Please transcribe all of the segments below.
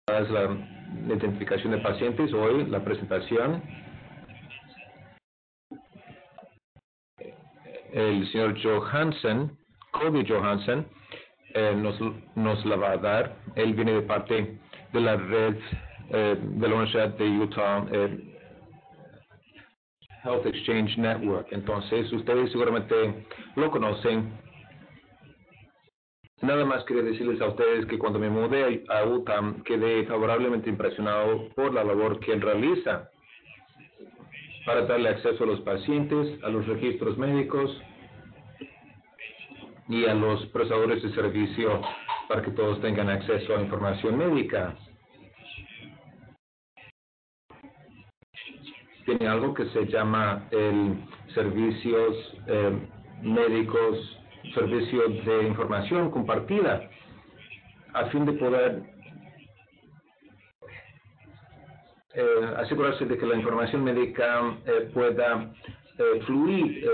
es la identificación de pacientes. Hoy la presentación, el señor Johansen, Kobe Johansen, nos la va a dar. Él viene de parte de la red de la Universidad de Utah, Health Exchange Network. Entonces, ustedes seguramente lo conocen. Nada más quería decirles a ustedes que cuando me mudé a Utah, quedé favorablemente impresionado por la labor que él realiza para darle acceso a los pacientes, a los registros médicos y a los prestadores de servicio para que todos tengan acceso a información médica. Tiene algo que se llama el servicios médicos, servicio de información compartida, a fin de poder asegurarse de que la información médica pueda fluir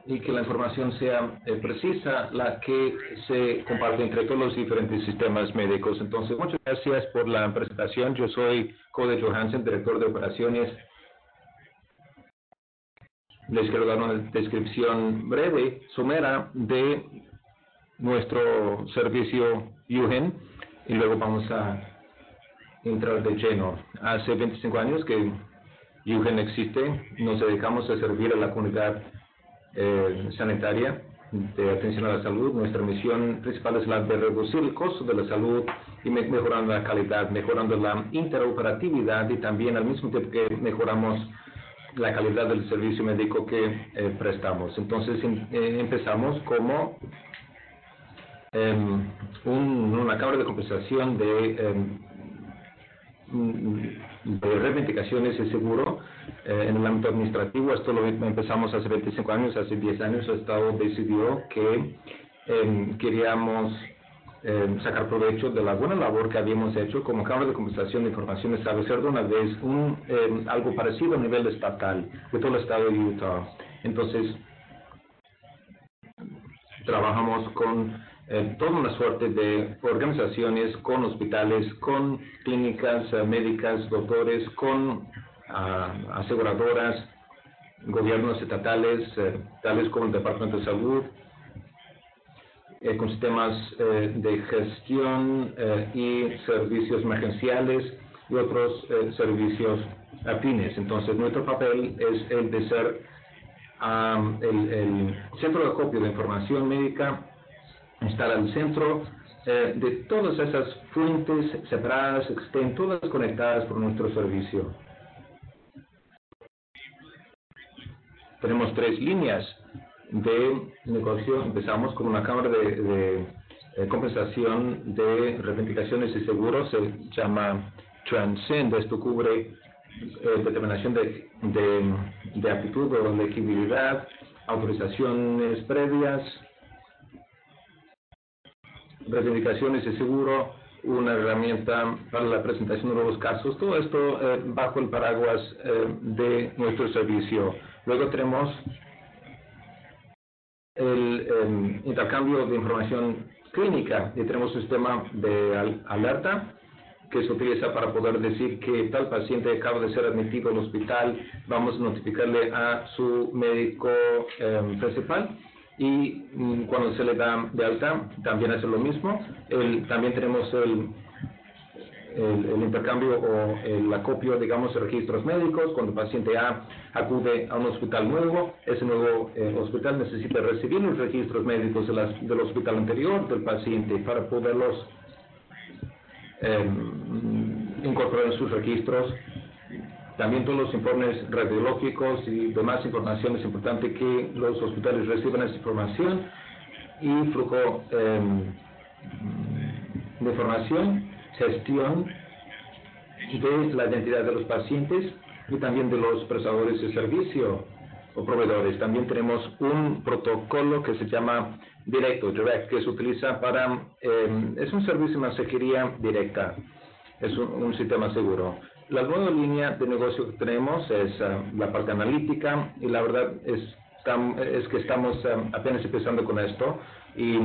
y que la información sea precisa, la que se comparte entre todos los diferentes sistemas médicos. Entonces, muchas gracias por la presentación. Yo soy Kobe Johansen, director de operaciones. Les quiero dar una descripción breve, somera, de nuestro servicio UGEN y luego vamos a entrar de lleno. Hace 25 años que UGEN existe. Nos dedicamos a servir a la comunidad sanitaria de atención a la salud. Nuestra misión principal es la de reducir el costo de la salud y mejorando la calidad, mejorando la interoperatividad y también al mismo tiempo que mejoramos la calidad del servicio médico que prestamos. Entonces empezamos como una cámara de compensación de reivindicaciones de seguro en el ámbito administrativo. Esto lo empezamos hace 25 años, hace 10 años el Estado decidió que queríamos sacar provecho de la buena labor que habíamos hecho como Cámara de Compensación de Información, establecer de una vez algo parecido a nivel estatal de todo el estado de Utah. Entonces, trabajamos con toda una suerte de organizaciones, con hospitales, con clínicas médicas, doctores, con aseguradoras, gobiernos estatales, tales como el Departamento de Salud, con sistemas de gestión y servicios emergenciales y otros servicios afines. Entonces, nuestro papel es el de ser el centro de acopio de información médica, estar al centro de todas esas fuentes separadas, que estén todas conectadas por nuestro servicio. Tenemos 3 líneas de negocio. Empezamos con una cámara de compensación de reivindicaciones de seguros, se llama Transcend. Esto cubre determinación de aptitud o elegibilidad, autorizaciones previas, reivindicaciones de seguro, una herramienta para la presentación de nuevos casos, todo esto bajo el paraguas de nuestro servicio. Luego tenemos el intercambio de información clínica y tenemos un sistema de alerta que se utiliza para poder decir que tal paciente acaba de ser admitido al hospital. Vamos a notificarle a su médico principal y cuando se le da de alta también hace lo mismo. También tenemos el intercambio o el acopio, digamos, de registros médicos. Cuando el paciente A acude a un hospital nuevo, ese nuevo hospital necesita recibir los registros médicos del hospital anterior del paciente para poderlos incorporar en sus registros. También todos los informes radiológicos y demás información. Es importante que los hospitales reciban esa información y flujo de información, gestión de la identidad de los pacientes y también de los prestadores de servicio o proveedores. También tenemos un protocolo que se llama Direct, que se utiliza para, es un servicio de mensajería directa, es un sistema seguro. La nueva línea de negocio que tenemos es la parte analítica y la verdad es que estamos apenas empezando con esto y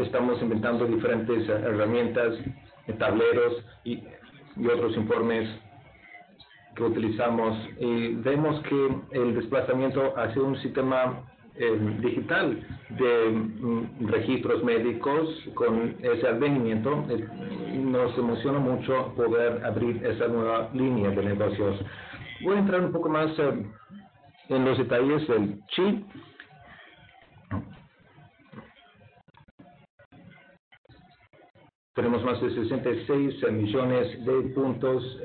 estamos inventando diferentes herramientas tableros y otros informes que utilizamos, y vemos que el desplazamiento hacia un sistema digital de registros médicos con ese advenimiento, nos emociona mucho poder abrir esa nueva línea de negocios. Voy a entrar un poco más en los detalles del chip. Tenemos más de 66 millones de puntos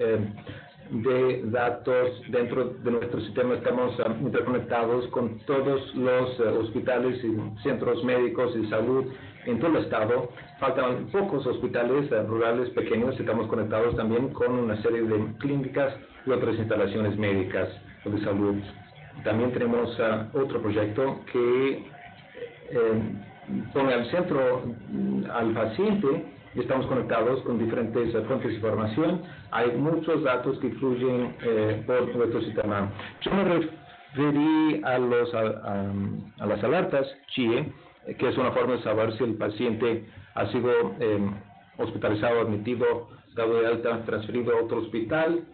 de datos dentro de nuestro sistema. Estamos interconectados con todos los hospitales y centros médicos de salud en todo el estado. Faltan pocos hospitales rurales pequeños. Estamos conectados también con una serie de clínicas y otras instalaciones médicas de salud. También tenemos otro proyecto que pone al centro al paciente. Estamos conectados con diferentes fuentes de información. Hay muchos datos que fluyen por nuestro sistema. Yo me referí a las alertas CHIE, que es una forma de saber si el paciente ha sido hospitalizado, admitido, dado de alta, transferido a otro hospital,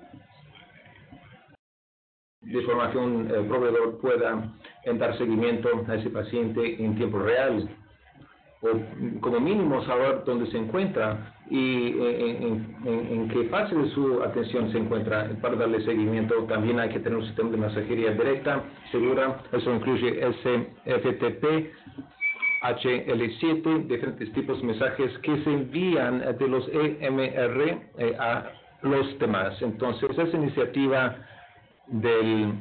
de forma que un proveedor pueda dar seguimiento a ese paciente en tiempo real, o como mínimo saber dónde se encuentra y en qué fase de su atención se encuentra para darle seguimiento. También hay que tener un sistema de mensajería directa, segura. Eso incluye SFTP, HL7, diferentes tipos de mensajes que se envían de los EMR a los demás. Entonces, esa iniciativa del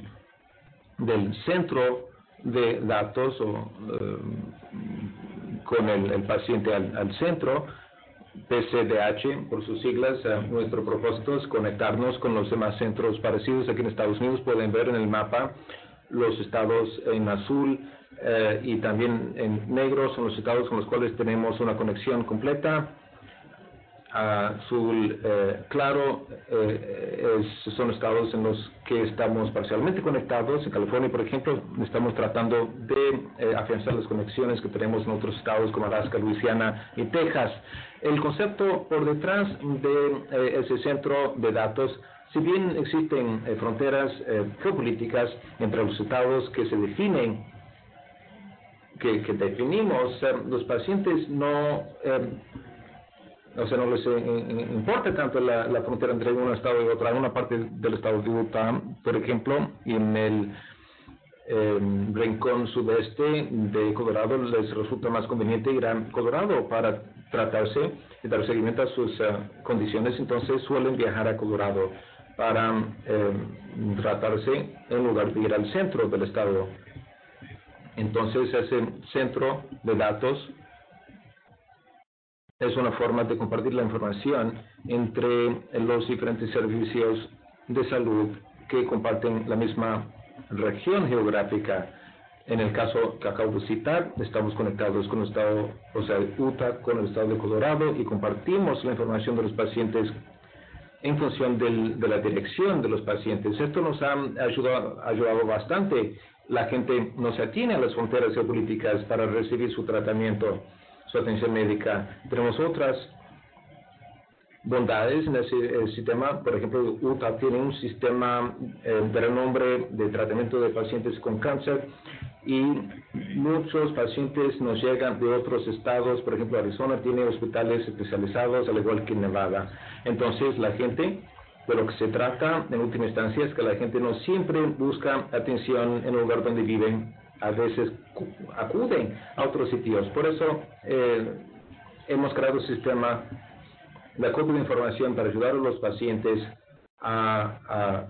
centro de datos con el paciente al centro, PCDH por sus siglas. Nuestro propósito es conectarnos con los demás centros parecidos aquí en Estados Unidos. Pueden ver en el mapa los estados en azul y también en negro son los estados con los cuales tenemos una conexión completa. Azul claro son estados en los que estamos parcialmente conectados. En California, por ejemplo, estamos tratando de afianzar las conexiones que tenemos en otros estados como Alaska, Luisiana y Texas. El concepto por detrás de ese centro de datos, si bien existen fronteras geopolíticas entre los estados que se definen, que definimos, los pacientes no les importa tanto la frontera entre un estado y otro. Una parte del estado de Utah, por ejemplo, y en el rincón sudeste de Colorado les resulta más conveniente ir a Colorado para tratarse y dar seguimiento a sus condiciones. Entonces suelen viajar a Colorado para tratarse en lugar de ir al centro del estado. Entonces ese centro de datos es una forma de compartir la información entre los diferentes servicios de salud que comparten la misma región geográfica. En el caso que acabo de citar, estamos conectados con el estado, Utah, con el estado de Colorado, y compartimos la información de los pacientes en función de la dirección de los pacientes. Esto nos ha ayudado bastante. La gente no se atiene a las fronteras geopolíticas para recibir su tratamiento, su atención médica. Tenemos otras bondades en ese sistema. Por ejemplo, Utah tiene un sistema de renombre de tratamiento de pacientes con cáncer, y muchos pacientes nos llegan de otros estados. Por ejemplo, Arizona tiene hospitales especializados, al igual que Nevada. Entonces, la gente, de lo que se trata en última instancia, es que la gente no siempre busca atención en el lugar donde viven. A veces acuden a otros sitios. Por eso hemos creado un sistema de acopio de información para ayudar a los pacientes a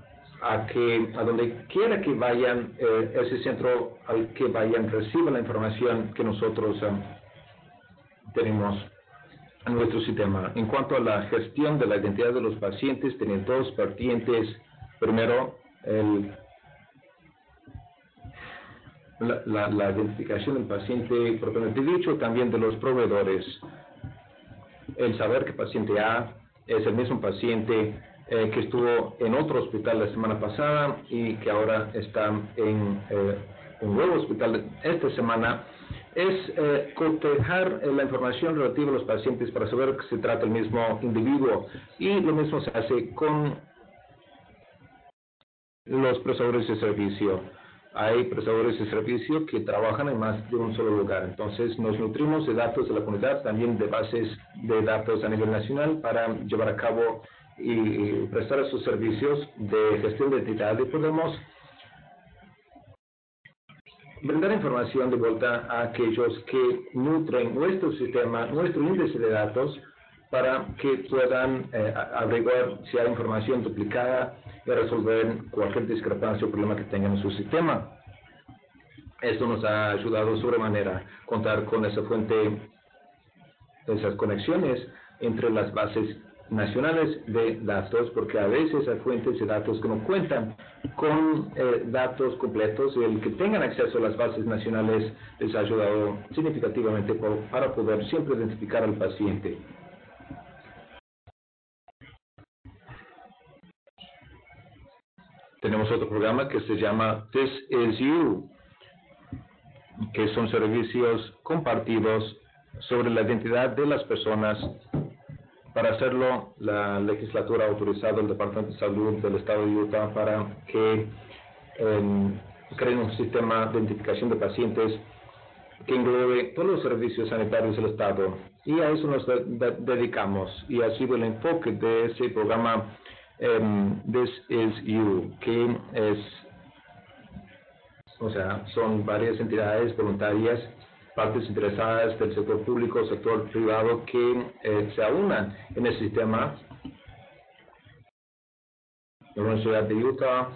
donde quiera que vayan, ese centro al que vayan reciba la información que nosotros tenemos en nuestro sistema. En cuanto a la gestión de la identidad de los pacientes, tienen dos vertientes. Primero, la identificación del paciente propiamente dicho, también de los proveedores. El saber que paciente A es el mismo paciente que estuvo en otro hospital la semana pasada y que ahora está en un nuevo hospital esta semana, es cotejar la información relativa a los pacientes para saber que se trata del mismo individuo. Y lo mismo se hace con los prestadores de servicio. Hay prestadores de servicio que trabajan en más de un solo lugar. Entonces, nos nutrimos de datos de la comunidad, también de bases de datos a nivel nacional para llevar a cabo y prestar esos servicios de gestión de identidad, y podemos brindar información de vuelta a aquellos que nutren nuestro sistema, nuestro índice de datos, para que puedan averiguar si hay información duplicada y resolver cualquier discrepancia o problema que tengan en su sistema. Esto nos ha ayudado sobremanera contar con esa fuente, esas conexiones entre las bases nacionales de datos, porque a veces hay fuentes de datos que no cuentan con datos completos, y el que tengan acceso a las bases nacionales les ha ayudado significativamente para poder siempre identificar al paciente. Tenemos otro programa que se llama This Is You, que son servicios compartidos sobre la identidad de las personas. Para hacerlo, la legislatura ha autorizado al Departamento de Salud del Estado de Utah para que creen un sistema de identificación de pacientes que englobe todos los servicios sanitarios del Estado. Y a eso nos dedicamos, y ha sido el enfoque de ese programa This Is You, que son varias entidades voluntarias, partes interesadas del sector público, sector privado, que se aunan en el sistema. La Universidad de Utah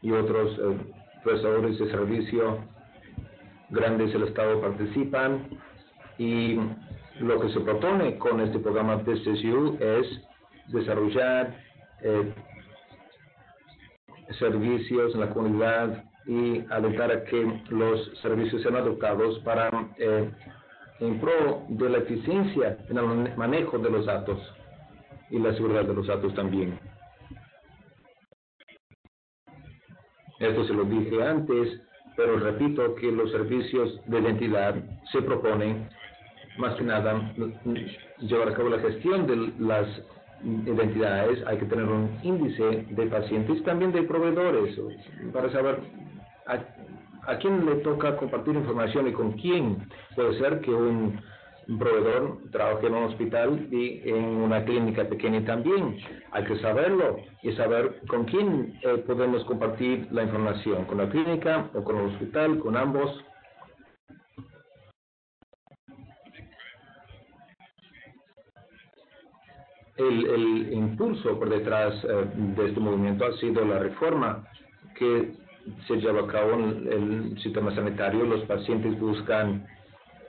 y otros prestadores de servicio grandes del Estado participan, y lo que se propone con este programa This Is You es desarrollar servicios en la comunidad y alentar a que los servicios sean adoptados para en pro de la eficiencia en el manejo de los datos y la seguridad de los datos también. Esto se lo dije antes, pero repito que los servicios de identidad se proponen más que nada llevar a cabo la gestión de las identidades. Hay que tener un índice de pacientes, también de proveedores, para saber a quién le toca compartir información y con quién. Puede ser que un proveedor trabaje en un hospital y en una clínica pequeña también. Hay que saberlo y saber con quién podemos compartir la información, con la clínica o con el hospital, con ambos. El impulso por detrás de este movimiento ha sido la reforma que se lleva a cabo en el sistema sanitario. Los pacientes buscan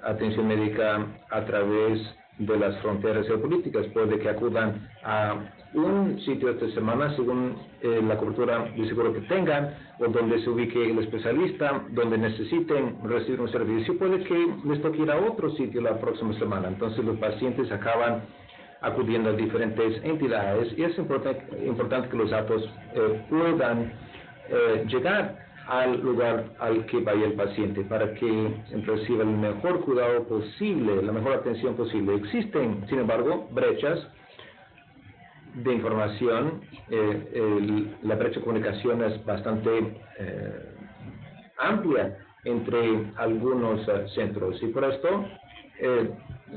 atención médica a través de las fronteras geopolíticas. Puede que acudan a un sitio esta semana según la cobertura de seguro que tengan, o donde se ubique el especialista, donde necesiten recibir un servicio. Puede que les toque ir a otro sitio la próxima semana. Entonces los pacientes acaban acudiendo a diferentes entidades, y es importante que los datos puedan llegar al lugar al que vaya el paciente para que reciba el mejor cuidado posible, la mejor atención posible. Existen, sin embargo, brechas de información. La brecha de comunicación es bastante amplia entre algunos centros, y por esto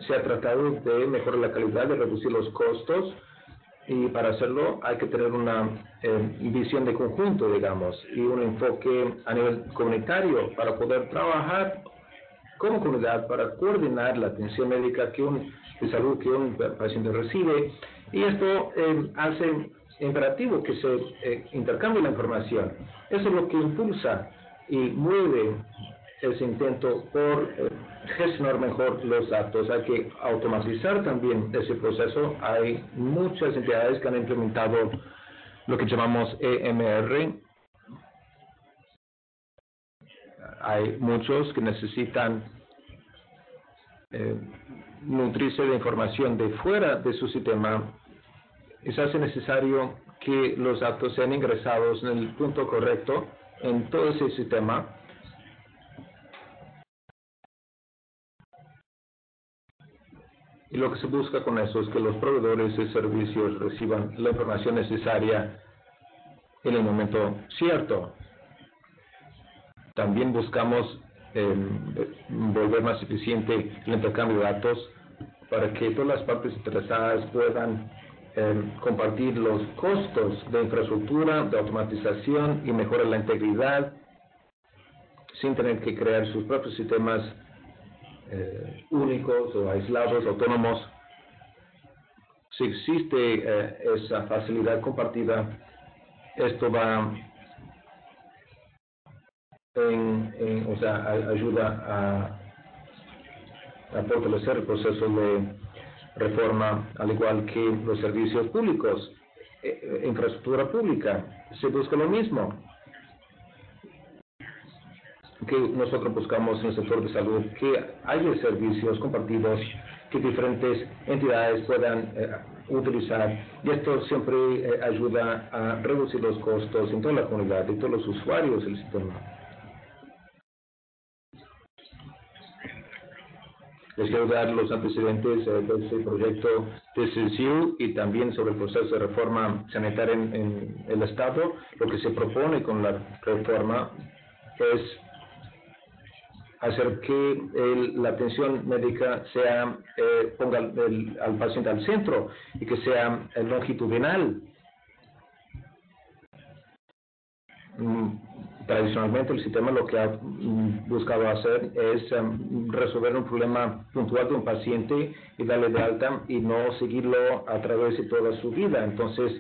se ha tratado de mejorar la calidad, de reducir los costos, y para hacerlo hay que tener una visión de conjunto, digamos, y un enfoque a nivel comunitario para poder trabajar como comunidad para coordinar la atención médica de salud que un paciente recibe. Y esto hace imperativo que se intercambie la información. Eso es lo que impulsa y mueve ese intento por gestionar mejor los datos. Hay que automatizar también ese proceso. Hay muchas entidades que han implementado lo que llamamos EMR. Hay muchos que necesitan nutrirse de información de fuera de su sistema. Y se hace necesario que los datos sean ingresados en el punto correcto en todo ese sistema. Y lo que se busca con eso es que los proveedores de servicios reciban la información necesaria en el momento cierto. También buscamos volver más eficiente el intercambio de datos para que todas las partes interesadas puedan compartir los costos de infraestructura, de automatización y mejorar la integridad sin tener que crear sus propios sistemas únicos o aislados, autónomos. Si existe esa facilidad compartida, esto va ayuda a fortalecer el proceso de reforma, al igual que los servicios públicos, infraestructura pública. Se busca lo mismo que nosotros buscamos en el sector de salud, que haya servicios compartidos que diferentes entidades puedan utilizar, y esto siempre ayuda a reducir los costos en toda la comunidad y todos los usuarios del sistema. Les quiero dar los antecedentes de este proyecto de CSU y también sobre el proceso de reforma sanitaria en el Estado. Lo que se propone con la reforma es hacer que la atención médica ponga al paciente al centro y que sea longitudinal. Tradicionalmente el sistema lo que ha buscado hacer es resolver un problema puntual de un paciente y darle de alta y no seguirlo a través de toda su vida. Entonces,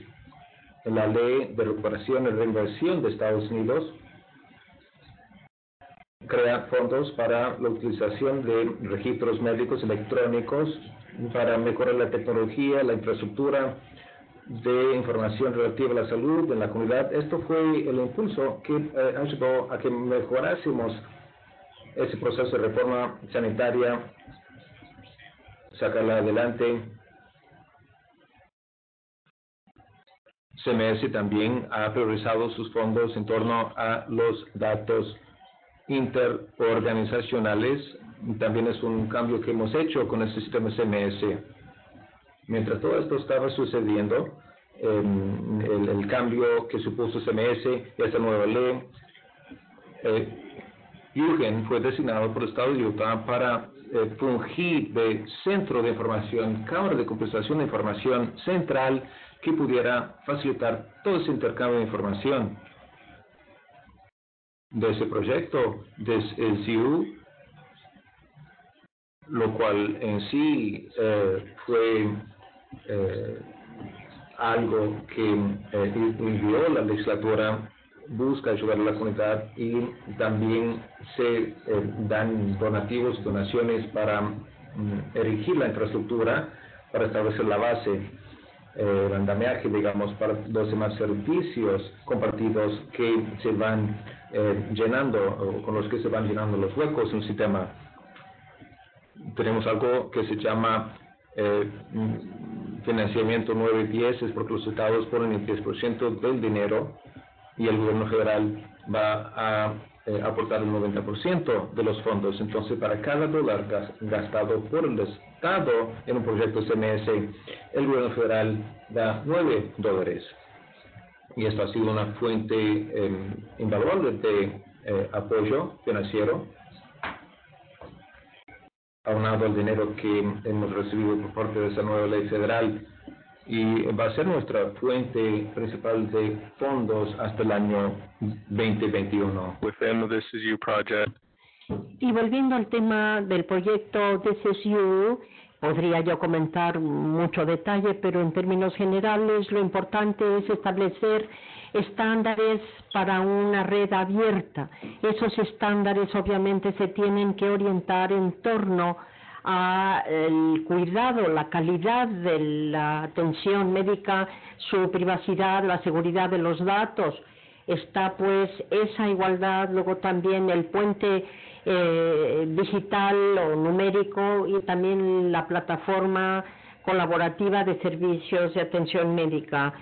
la ley de recuperación y reinversión de Estados Unidos crea fondos para la utilización de registros médicos electrónicos para mejorar la tecnología, la infraestructura de información relativa a la salud en la comunidad. Esto fue el impulso que ayudó a que mejorásemos ese proceso de reforma sanitaria, sacarla adelante. CMS también ha priorizado sus fondos en torno a los datos interorganizacionales. También es un cambio que hemos hecho con este sistema CMS. Mientras todo esto estaba sucediendo, el cambio que supuso CMS y esta nueva ley, UGEN fue designado por el Estado de Utah para fungir de centro de información, cámara de compensación de información central que pudiera facilitar todo ese intercambio de información. De ese proyecto de SU, lo cual en sí fue algo que envió la legislatura, busca ayudar a la comunidad y también se dan donativos, donaciones para erigir la infraestructura, para establecer la base, el andamiaje, digamos, para los demás servicios compartidos que se van llenando, o con los que se van llenando los huecos en el sistema. Tenemos algo que se llama financiamiento 9-10, es porque los estados ponen el 10% del dinero y el gobierno federal va a aportar el 90% de los fondos. Entonces, para cada dólar gastado por el Estado en un proyecto CMS, el gobierno federal da $9. Y esto ha sido una fuente invaluable de apoyo financiero, aunado al dinero que hemos recibido por parte de esa nueva ley federal, y va a ser nuestra fuente principal de fondos hasta el año 2021. Within the CSU project. Y volviendo al tema del proyecto de CSU, podría yo comentar mucho detalle, pero en términos generales lo importante es establecer estándares para una red abierta. Esos estándares obviamente se tienen que orientar en torno al cuidado, la calidad de la atención médica, su privacidad, la seguridad de los datos. Está pues esa igualdad, luego también el puente digital o numérico y también la plataforma colaborativa de servicios de atención médica.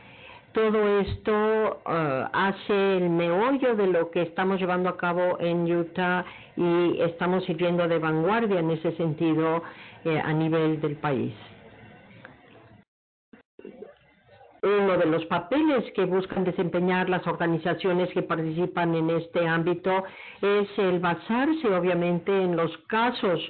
Todo esto hace el meollo de lo que estamos llevando a cabo en Utah y estamos sirviendo de vanguardia en ese sentido a nivel del país. Uno de los papeles que buscan desempeñar las organizaciones que participan en este ámbito es el basarse, obviamente, en los casos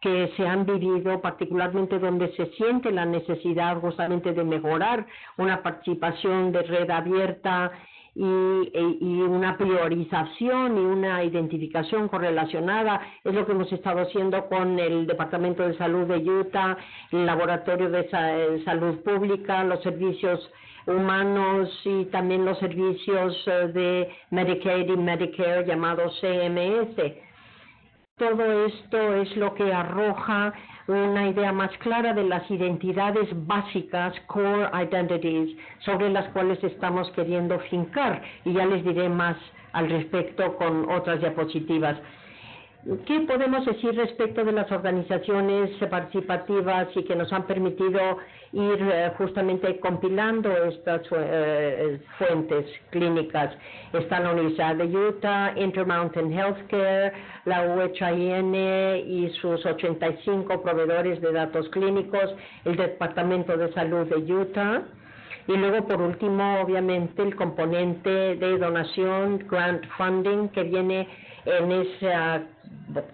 que se han vivido, particularmente donde se siente la necesidad justamente de mejorar una participación de red abierta y una priorización y una identificación correlacionada. Es lo que hemos estado haciendo con el Departamento de Salud de Utah, el Laboratorio de Salud Pública, los servicios humanos y también los servicios de Medicaid y Medicare llamados CMS. Todo esto es lo que arroja una idea más clara de las identidades básicas, core identities, sobre las cuales estamos queriendo fincar, y ya les diré más al respecto con otras diapositivas. ¿Qué podemos decir respecto de las organizaciones participativas y que nos han permitido ir justamente compilando estas fuentes clínicas? Está la Universidad de Utah, Intermountain Healthcare, la UHIN y sus 85 proveedores de datos clínicos, el Departamento de Salud de Utah, y luego por último obviamente el componente de donación, grant funding, que viene en esa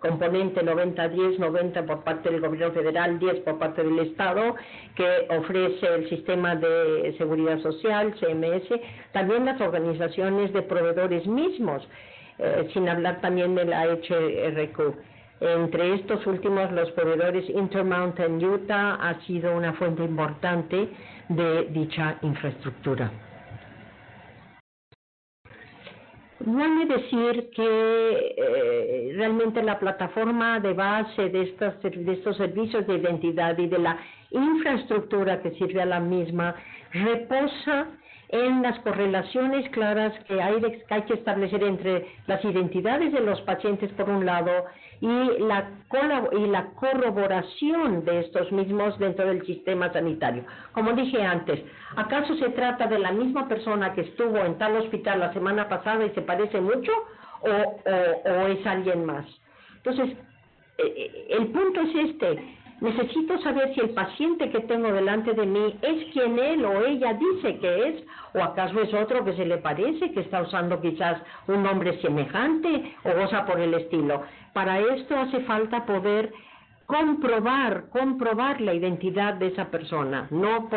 componente 90-10, 90 por parte del gobierno federal, 10 por parte del Estado, que ofrece el sistema de seguridad social, CMS, también las organizaciones de proveedores mismos, sin hablar también de la HRQ. Entre estos últimos, los proveedores Intermountain Utah ha sido una fuente importante de dicha infraestructura. Vale decir que realmente la plataforma de base de estos servicios de identidad y de la infraestructura que sirve a la misma reposa en las correlaciones claras que hay que establecer entre las identidades de los pacientes por un lado y la corroboración de estos mismos dentro del sistema sanitario. Como dije antes, ¿acaso se trata de la misma persona que estuvo en tal hospital la semana pasada y se parece mucho o es alguien más? Entonces, el punto es este. Necesito saber si el paciente que tengo delante de mí es quien él o ella dice que es, o acaso es otro que se le parece, que está usando quizás un nombre semejante o cosa por el estilo. Para esto hace falta poder comprobar la identidad de esa persona. No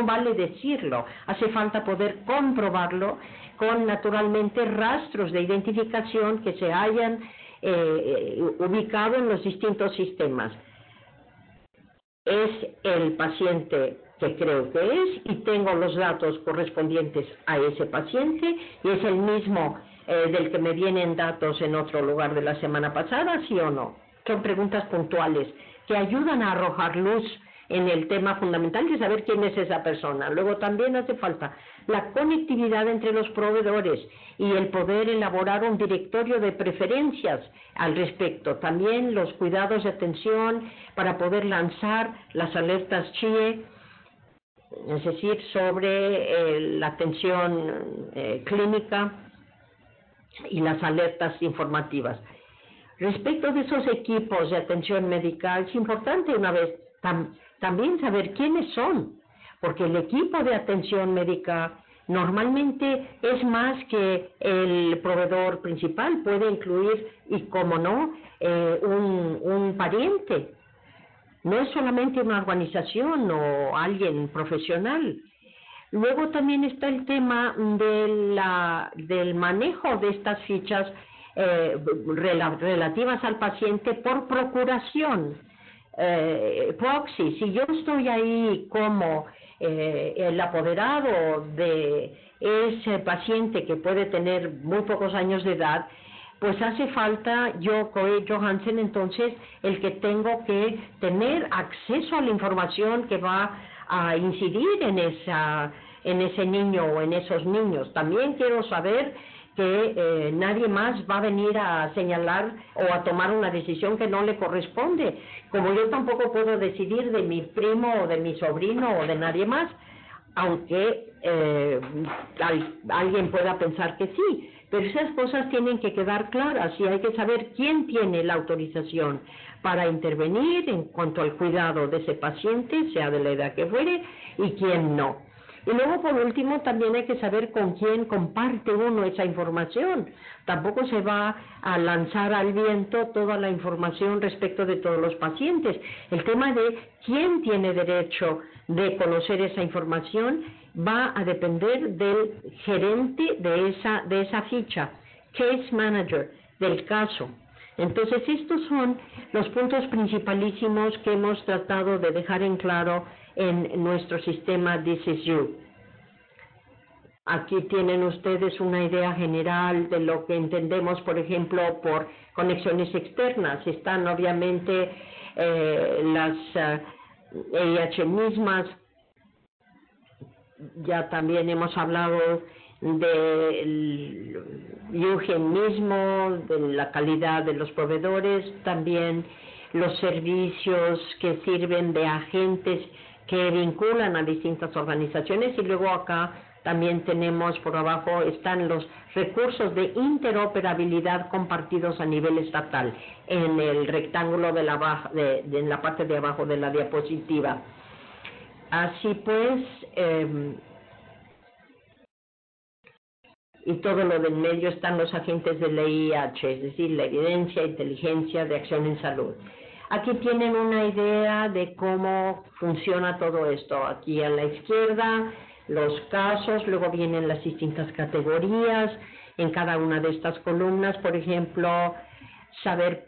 vale decirlo, hace falta poder comprobarlo con naturalmente rastros de identificación que se hayan ubicado en los distintos sistemas. Es el paciente que creo que es y tengo los datos correspondientes a ese paciente y es el mismo del que me vienen datos en otro lugar de la semana pasada, ¿sí o no? Son preguntas puntuales que ayudan a arrojar luz en el tema fundamental de saber quién es esa persona. Luego también hace falta la conectividad entre los proveedores y el poder elaborar un directorio de preferencias al respecto. También los cuidados de atención para poder lanzar las alertas CHIE, es decir, sobre la atención clínica y las alertas informativas. Respecto de esos equipos de atención médica, es importante una vez también saber quiénes son, porque el equipo de atención médica normalmente es más que el proveedor principal, puede incluir, y como no, un pariente. No es solamente una organización o alguien profesional. Luego también está el tema del manejo de estas fichas relativas al paciente por procuración. Proxy, si yo estoy ahí como el apoderado de ese paciente que puede tener muy pocos años de edad, pues hace falta yo, Corey Johansen, entonces el que tengo que tener acceso a la información que va a incidir en ese niño o en esos niños. También quiero saber que nadie más va a venir a señalar o a tomar una decisión que no le corresponde. Como yo tampoco puedo decidir de mi primo o de mi sobrino o de nadie más, aunque alguien pueda pensar que sí, pero esas cosas tienen que quedar claras y hay que saber quién tiene la autorización para intervenir en cuanto al cuidado de ese paciente, sea de la edad que fuere, y quién no. Y luego, por último, también hay que saber con quién comparte uno esa información. Tampoco se va a lanzar al viento toda la información respecto de todos los pacientes. El tema de quién tiene derecho de conocer esa información va a depender del gerente de esa ficha, case manager, del caso. Entonces, estos son los puntos principalísimos que hemos tratado de dejar en claro en nuestro sistema This Is You. Aquí tienen ustedes una idea general de lo que entendemos, por ejemplo, por conexiones externas. Están obviamente las EIH mismas. Ya también hemos hablado del Yugen mismo, de la calidad de los proveedores, también los servicios que sirven de agentes que vinculan a distintas organizaciones, y luego acá también tenemos por abajo están los recursos de interoperabilidad compartidos a nivel estatal en el rectángulo de en la parte de abajo de la diapositiva. Así pues, y todo lo del medio están los agentes de la EIH, es decir, la evidencia, inteligencia de acción en salud. Aquí tienen una idea de cómo funciona todo esto. Aquí a la izquierda, los casos, luego vienen las distintas categorías. En cada una de estas columnas, por ejemplo, saber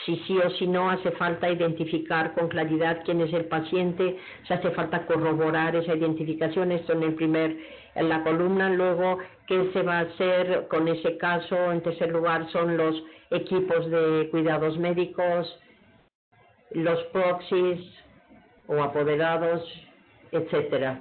si sí o si no hace falta identificar con claridad quién es el paciente, si hace falta corroborar esa identificación, esto en la columna. Luego, qué se va a hacer con ese caso. En tercer lugar, son los equipos de cuidados médicos, los proxies o apoderados, etcétera.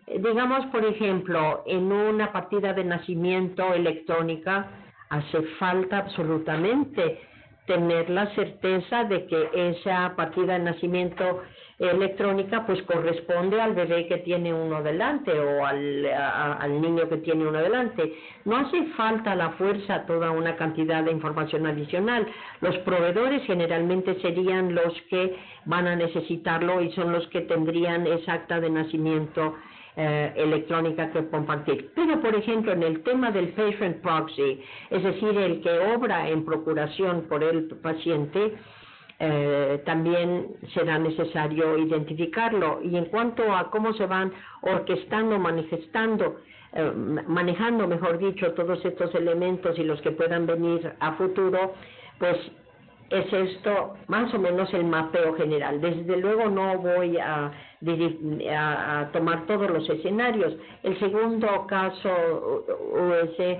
Digamos, por ejemplo, en una partida de nacimiento electrónica hace falta absolutamente tener la certeza de que esa partida de nacimiento electrónica pues corresponde al bebé que tiene uno delante o al niño que tiene uno delante. No hace falta a la fuerza toda una cantidad de información adicional. Los proveedores generalmente serían los que van a necesitarlo y son los que tendrían esa acta de nacimiento electrónica que compartir. Pero, por ejemplo, en el tema del patient proxy, es decir, el que obra en procuración por el paciente, también será necesario identificarlo. Y en cuanto a cómo se van orquestando, manejando, mejor dicho, todos estos elementos y los que puedan venir a futuro, pues es esto más o menos el mapeo general. Desde luego no voy a tomar todos los escenarios. El segundo caso US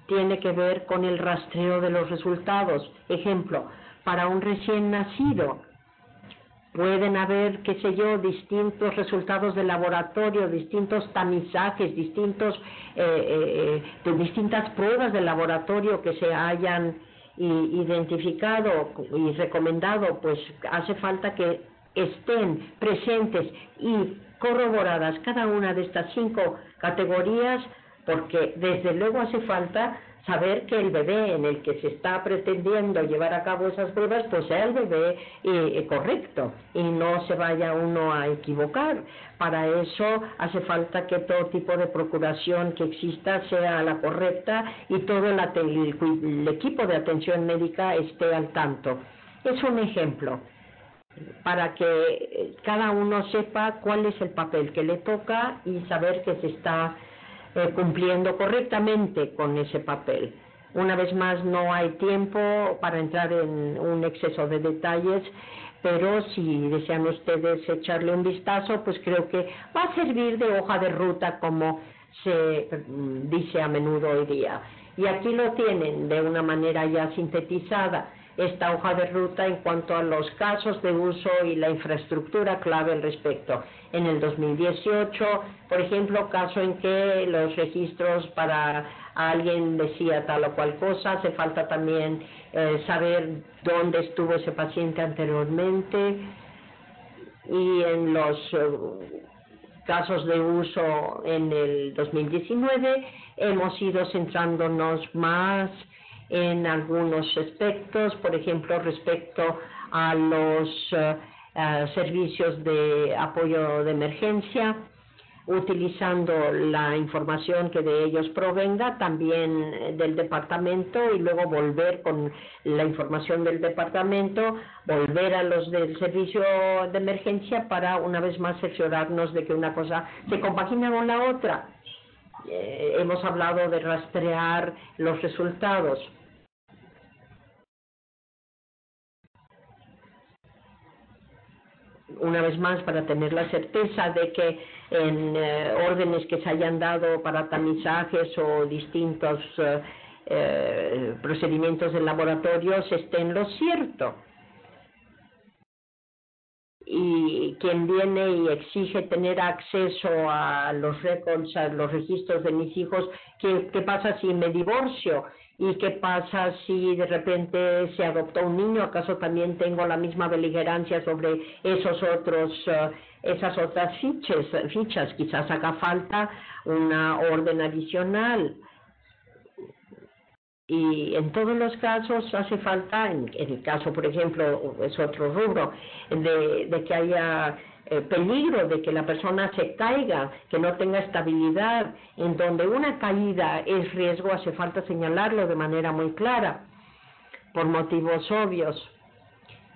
tiene que ver con el rastreo de los resultados. Ejemplo, para un recién nacido pueden haber, qué sé yo, distintos resultados de laboratorio, distintos tamizajes, distintas pruebas de laboratorio que se hayan identificado y recomendado. Pues hace falta que estén presentes y corroboradas cada una de estas 5 categorías, porque desde luego hace falta saber que el bebé en el que se está pretendiendo llevar a cabo esas pruebas pues sea el bebé correcto y no se vaya uno a equivocar. Para eso hace falta que todo tipo de procuración que exista sea la correcta y todo el equipo de atención médica esté al tanto. Es un ejemplo para que cada uno sepa cuál es el papel que le toca y saber que se está cumpliendo correctamente con ese papel. Una vez más, no hay tiempo para entrar en un exceso de detalles, pero si desean ustedes echarle un vistazo, pues creo que va a servir de hoja de ruta, como se dice a menudo hoy día. Y aquí lo tienen de una manera ya sintetizada, esta hoja de ruta en cuanto a los casos de uso y la infraestructura clave al respecto. En el 2018, por ejemplo, caso en que los registros para alguien decía tal o cual cosa, hace falta también saber dónde estuvo ese paciente anteriormente, y en los casos de uso en el 2019, hemos ido centrándonos más en algunos aspectos, por ejemplo, respecto a los servicios de apoyo de emergencia, utilizando la información que de ellos provenga, también del departamento, y luego volver con la información del departamento, volver a los del servicio de emergencia para una vez más cerciorarnos de que una cosa se compagina con la otra. Hemos hablado de rastrear los resultados. Una vez más, para tener la certeza de que en órdenes que se hayan dado para tamizajes o distintos procedimientos de laboratorio se esté en lo cierto. Y quien viene y exige tener acceso a los records, a los registros de mis hijos, ¿qué pasa si me divorcio? ¿Y qué pasa si de repente se adoptó un niño? ¿Acaso también tengo la misma beligerancia sobre esas otras fichas? Quizás haga falta una orden adicional. Y en todos los casos hace falta, en el caso, por ejemplo, es otro rubro, de que haya peligro de que la persona se caiga, que no tenga estabilidad. En donde una caída es riesgo, hace falta señalarlo de manera muy clara, por motivos obvios.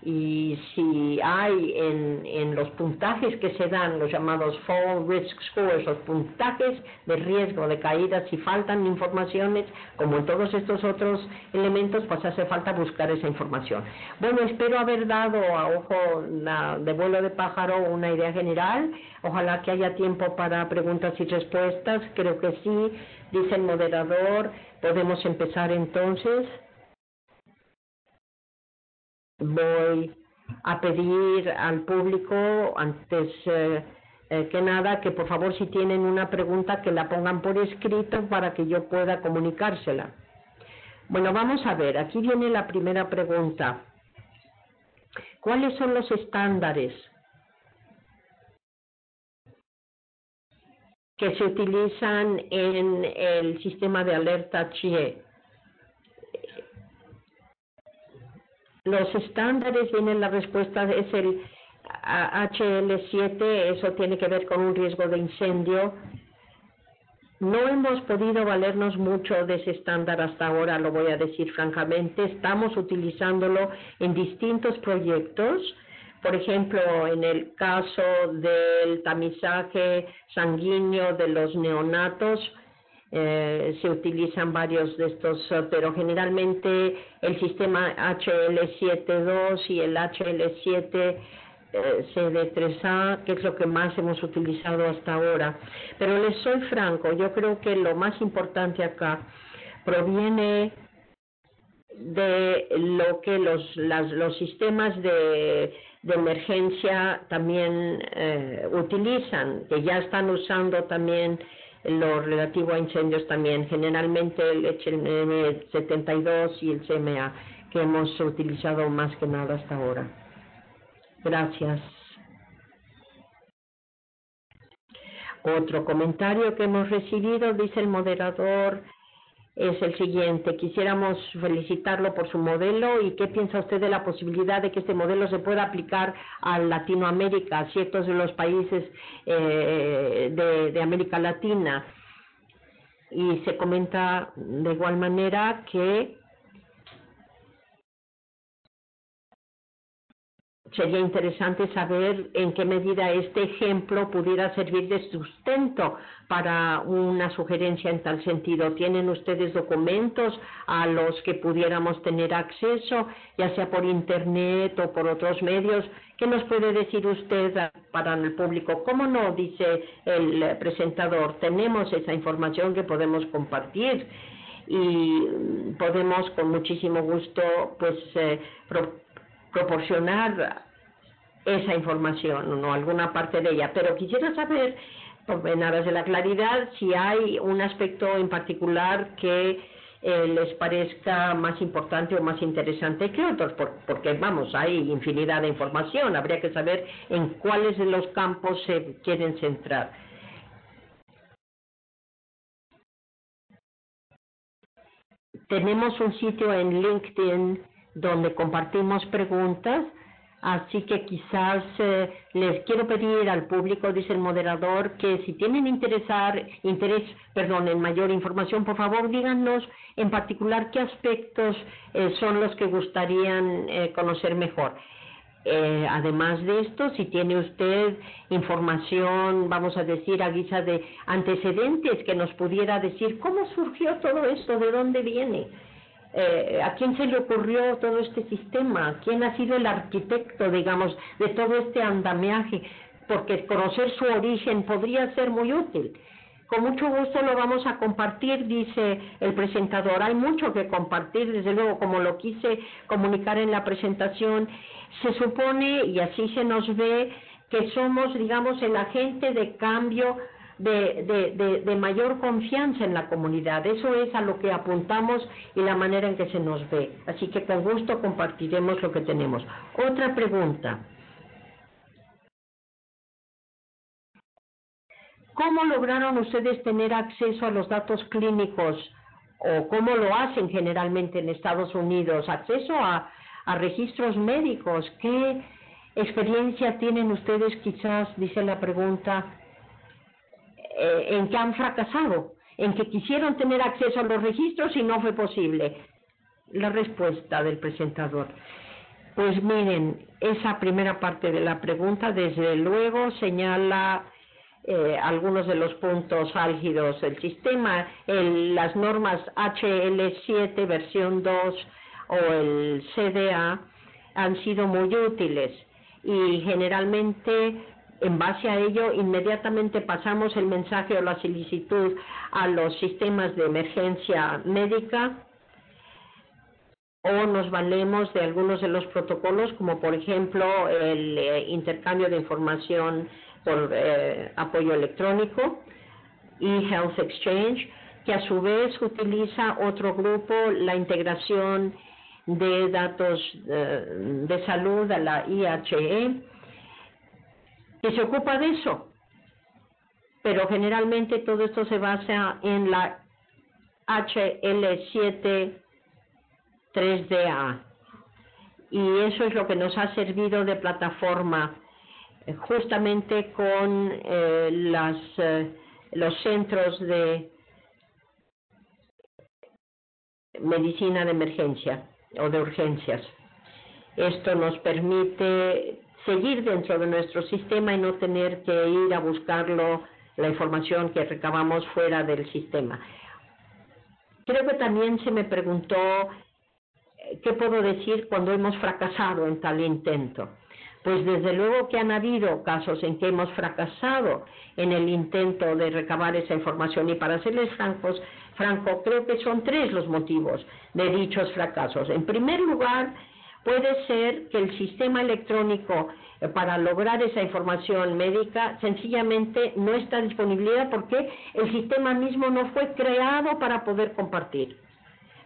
Y si hay en los puntajes que se dan, los llamados Fall Risk Scores, los puntajes de riesgo de caída, si faltan informaciones, como en todos estos otros elementos, pues hace falta buscar esa información. Bueno, espero haber dado a ojo de vuelo de pájaro una idea general. Ojalá que haya tiempo para preguntas y respuestas. Creo que sí, dice el moderador. Podemos empezar entonces. Voy a pedir al público, antes que nada, que por favor, si tienen una pregunta, que la pongan por escrito para que yo pueda comunicársela. Bueno, vamos a ver, aquí viene la primera pregunta. ¿Cuáles son los estándares que se utilizan en el sistema de alerta CHIE? Los estándares, viene la respuesta, es el HL7, eso tiene que ver con un riesgo de incendio. No hemos podido valernos mucho de ese estándar hasta ahora, lo voy a decir francamente. Estamos utilizándolo en distintos proyectos. Por ejemplo, en el caso del tamizaje sanguíneo de los neonatos, se utilizan varios de estos, pero generalmente el sistema HL7.2 y el HL7 CD3A, que es lo que más hemos utilizado hasta ahora. Pero les soy franco, yo creo que lo más importante acá proviene de lo que los sistemas de emergencia también utilizan, que ya están usando también lo relativo a incendios también, generalmente el HM72 y el CMA, que hemos utilizado más que nada hasta ahora. Gracias. Otro comentario que hemos recibido, dice el moderador, es el siguiente. Quisiéramos felicitarlo por su modelo. ¿Y qué piensa usted de la posibilidad de que este modelo se pueda aplicar a Latinoamérica, a ciertos de los países de América Latina? Y se comenta de igual manera que sería interesante saber en qué medida este ejemplo pudiera servir de sustento para una sugerencia en tal sentido. ¿Tienen ustedes documentos a los que pudiéramos tener acceso, ya sea por internet o por otros medios? ¿Qué nos puede decir usted para el público? ¿Cómo no? Dice el presentador. Tenemos esa información que podemos compartir y podemos con muchísimo gusto pues proporcionar esa información o alguna parte de ella, pero quisiera saber, en aras de la claridad, si hay un aspecto en particular que les parezca más importante o más interesante que otros, porque vamos, hay infinidad de información, habría que saber en cuáles de los campos se quieren centrar. Tenemos un sitio en LinkedIn donde compartimos preguntas, así que quizás les quiero pedir al público, dice el moderador, que si tienen interés en mayor información, por favor díganos en particular qué aspectos son los que gustarían conocer mejor. Además de esto, si tiene usted información, vamos a decir, a guisa de antecedentes, que nos pudiera decir cómo surgió todo esto, de dónde viene, a quién se le ocurrió todo este sistema, quién ha sido el arquitecto, digamos, de todo este andamiaje, porque conocer su origen podría ser muy útil. Con mucho gusto lo vamos a compartir, dice el presentador. Hay mucho que compartir, desde luego, como lo quise comunicar en la presentación. Se supone, y así se nos ve, que somos, digamos, el agente de cambio de mayor confianza en la comunidad. Eso es a lo que apuntamos y la manera en que se nos ve. Así que con gusto compartiremos lo que tenemos. Otra pregunta. ¿Cómo lograron ustedes tener acceso a los datos clínicos o cómo lo hacen generalmente en Estados Unidos? ¿Acceso a registros médicos? ¿Qué experiencia tienen ustedes, quizás, dice la pregunta, en que han fracasado, en que quisieron tener acceso a los registros y no fue posible? La respuesta del presentador. Pues miren, esa primera parte de la pregunta, desde luego, señala algunos de los puntos álgidos del sistema. Las normas HL7 versión 2 o el CDA han sido muy útiles y generalmente en base a ello inmediatamente pasamos el mensaje o la solicitud a los sistemas de emergencia médica, o nos valemos de algunos de los protocolos, como por ejemplo el intercambio de información por apoyo electrónico, eHealth Exchange, que a su vez utiliza otro grupo, la integración de datos de salud a la IHE, que se ocupa de eso. Pero generalmente todo esto se basa en la HL7 3DA. Y eso es lo que nos ha servido de plataforma justamente con los centros de medicina de emergencia o de urgencias. Esto nos permite seguir dentro de nuestro sistema y no tener que ir a buscarlo, la información que recabamos fuera del sistema. Creo que también se me preguntó qué puedo decir cuando hemos fracasado en tal intento. Pues desde luego que han habido casos en que hemos fracasado en el intento de recabar esa información, y para serles franco, creo que son tres los motivos de dichos fracasos. En primer lugar, puede ser que el sistema electrónico para lograr esa información médica sencillamente no está disponible porque el sistema mismo no fue creado para poder compartir.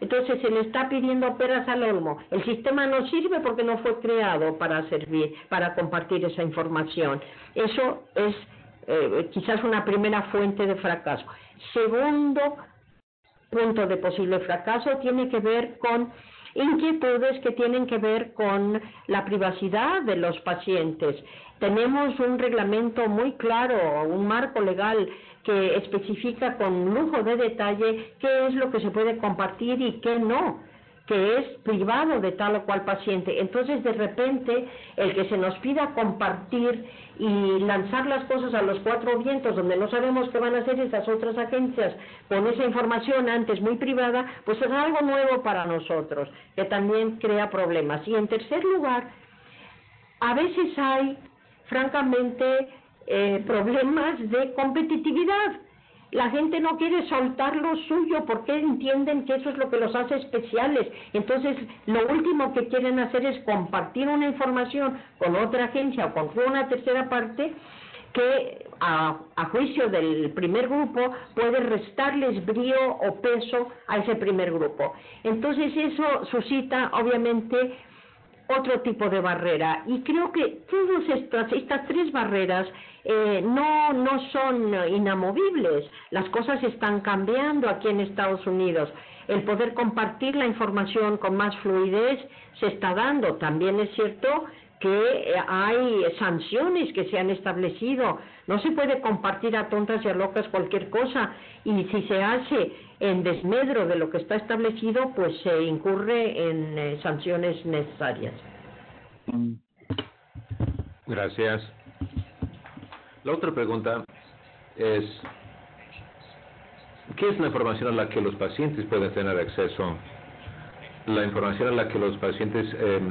Entonces se le está pidiendo peras al olmo. El sistema no sirve porque no fue creado para servir, para compartir esa información. Eso es quizás una primera fuente de fracaso. Segundo punto de posible fracaso tiene que ver con inquietudes que tienen que ver con la privacidad de los pacientes. Tenemos un reglamento muy claro, un marco legal que especifica con lujo de detalle qué es lo que se puede compartir y qué no, que es privado de tal o cual paciente. Entonces, de repente, el que se nos pida compartir y lanzar las cosas a los cuatro vientos, donde no sabemos qué van a hacer esas otras agencias con esa información antes muy privada, pues es algo nuevo para nosotros, que también crea problemas. Y en tercer lugar, a veces hay, francamente, problemas de competitividad. La gente no quiere soltar lo suyo porque entienden que eso es lo que los hace especiales. Entonces, lo último que quieren hacer es compartir una información con otra agencia o con una tercera parte que a juicio del primer grupo puede restarles brío o peso a ese primer grupo. Entonces eso suscita obviamente otro tipo de barrera, y creo que todas estas tres barreras no son inamovibles. Las cosas están cambiando aquí en Estados Unidos. El poder compartir la información con más fluidez se está dando. También es cierto que hay sanciones que se han establecido. No se puede compartir a tontas y a locas cualquier cosa, y si se hace en desmedro de lo que está establecido, pues se incurre en sanciones necesarias. Gracias. La otra pregunta es, ¿qué es la información a la que los pacientes pueden tener acceso? La información a la que los pacientes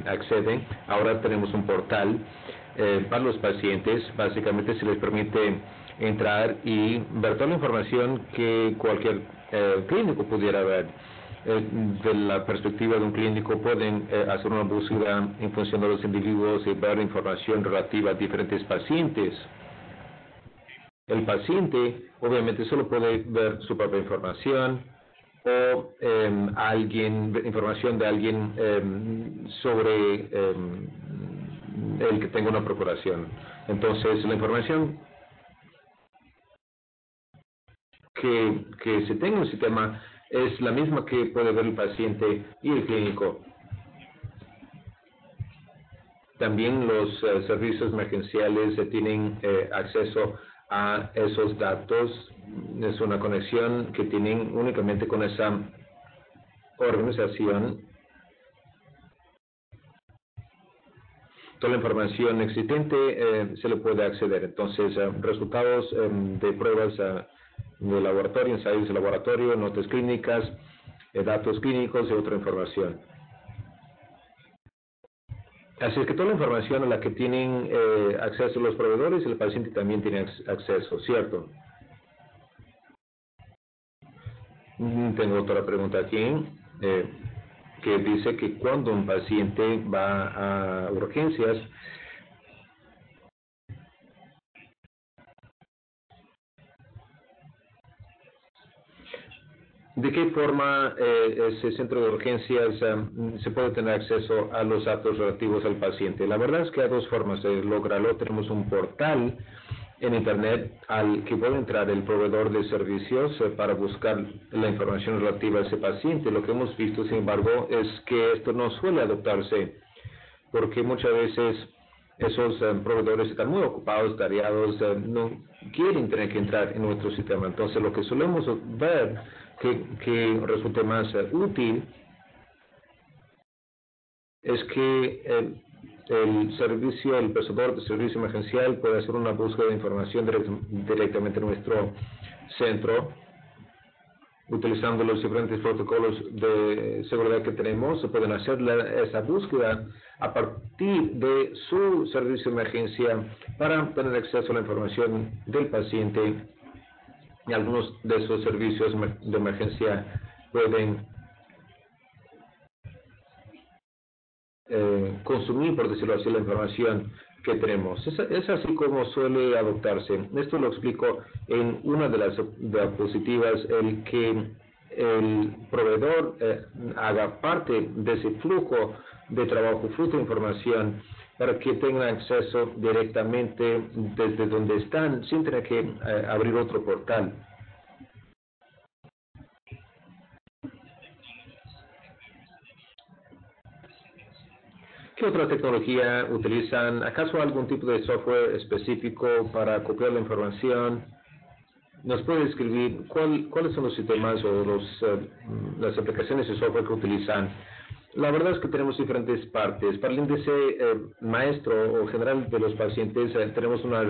acceden, ahora tenemos un portal para los pacientes. Básicamente se les permite entrar y ver toda la información que cualquier clínico pudiera ver. De la perspectiva de un clínico pueden hacer una búsqueda en función de los individuos y ver información relativa a diferentes pacientes. El paciente obviamente solo puede ver su propia información o información de alguien sobre el que tenga una procuración. Entonces, la información que se tenga en el sistema es la misma que puede ver el paciente y el clínico. También los servicios emergenciales tienen acceso a esos datos. Es una conexión que tienen únicamente con esa organización. Toda la información existente se le puede acceder. Entonces, resultados de pruebas de laboratorio, ensayos de laboratorio, notas clínicas, datos clínicos y otra información. Así es que toda la información a la que tienen acceso los proveedores, el paciente también tiene acceso, ¿cierto? Tengo otra pregunta aquí, que dice que cuando un paciente va a urgencias, ¿de qué forma ese centro de urgencias se puede tener acceso a los datos relativos al paciente? La verdad es que hay dos formas de lograrlo. Tenemos un portal en Internet al que puede entrar el proveedor de servicios para buscar la información relativa a ese paciente. Lo que hemos visto, sin embargo, es que esto no suele adoptarse porque muchas veces esos proveedores están muy ocupados, tareados, no quieren tener que entrar en nuestro sistema. Entonces, lo que solemos ver que resulte más útil es que el prestador de servicio emergencial puede hacer una búsqueda de información directamente en nuestro centro, utilizando los diferentes protocolos de seguridad que tenemos. Se pueden hacer esa búsqueda a partir de su servicio de emergencia para tener acceso a la información del paciente, y algunos de esos servicios de emergencia pueden consumir, por decirlo así, la información que tenemos. Es así como suele adoptarse. Esto lo explico en una de las diapositivas, el que el proveedor haga parte de ese flujo de trabajo, flujo de información, para que tengan acceso directamente desde donde están, sin tener que abrir otro portal. ¿Qué otra tecnología utilizan? ¿Acaso algún tipo de software específico para copiar la información? ¿Nos puede describir cuáles son los sistemas o las aplicaciones de software que utilizan? La verdad es que tenemos diferentes partes. Para el índice maestro o general de los pacientes tenemos una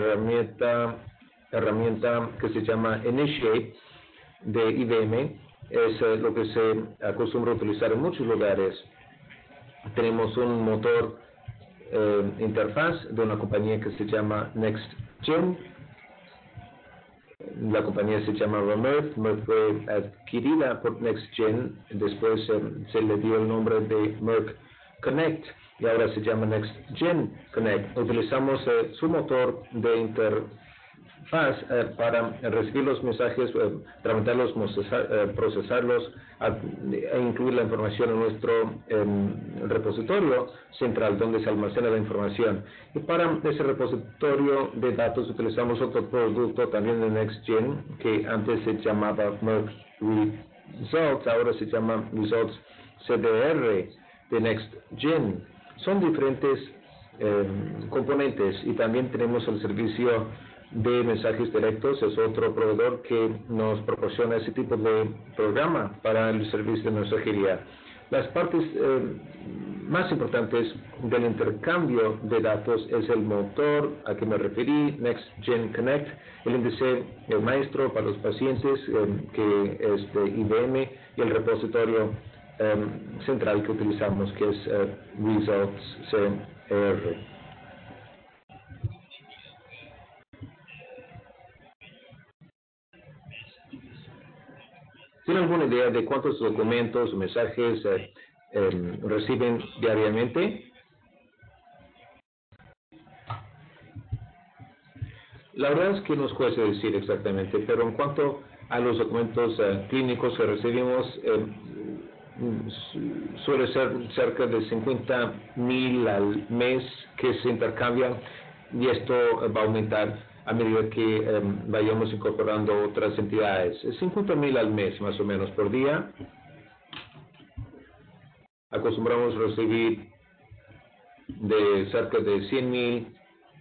herramienta que se llama Initiate de IBM. Es lo que se acostumbra a utilizar en muchos lugares. Tenemos un motor interfaz de una compañía que se llama NextGen. La compañía se llama Merck. Merck fue adquirida por NextGen. Después se le dio el nombre de Merck Connect y ahora se llama NextGen Connect. Utilizamos su motor de FAS para recibir los mensajes, tramitarlos, procesarlos e incluir la información en nuestro repositorio central donde se almacena la información. Y para ese repositorio de datos utilizamos otro producto también de NextGen que antes se llamaba Merck Results, ahora se llama Results CDR de NextGen. Son diferentes componentes y también tenemos el servicio de mensajes directos. Es otro proveedor que nos proporciona ese tipo de programa para el servicio de mensajería. Las partes más importantes del intercambio de datos es el motor a que me referí, NextGen Connect, el índice maestro para los pacientes que es de IBM y el repositorio central que utilizamos que es Results CR. ¿Tiene alguna idea de cuántos documentos o mensajes reciben diariamente? La verdad es que nos cuesta decir exactamente, pero en cuanto a los documentos clínicos que recibimos, suele ser cerca de 50,000 al mes que se intercambian y esto va a aumentar a medida que vayamos incorporando otras entidades. 50,000 al mes más o menos por día. Acostumbramos recibir de cerca de 100,000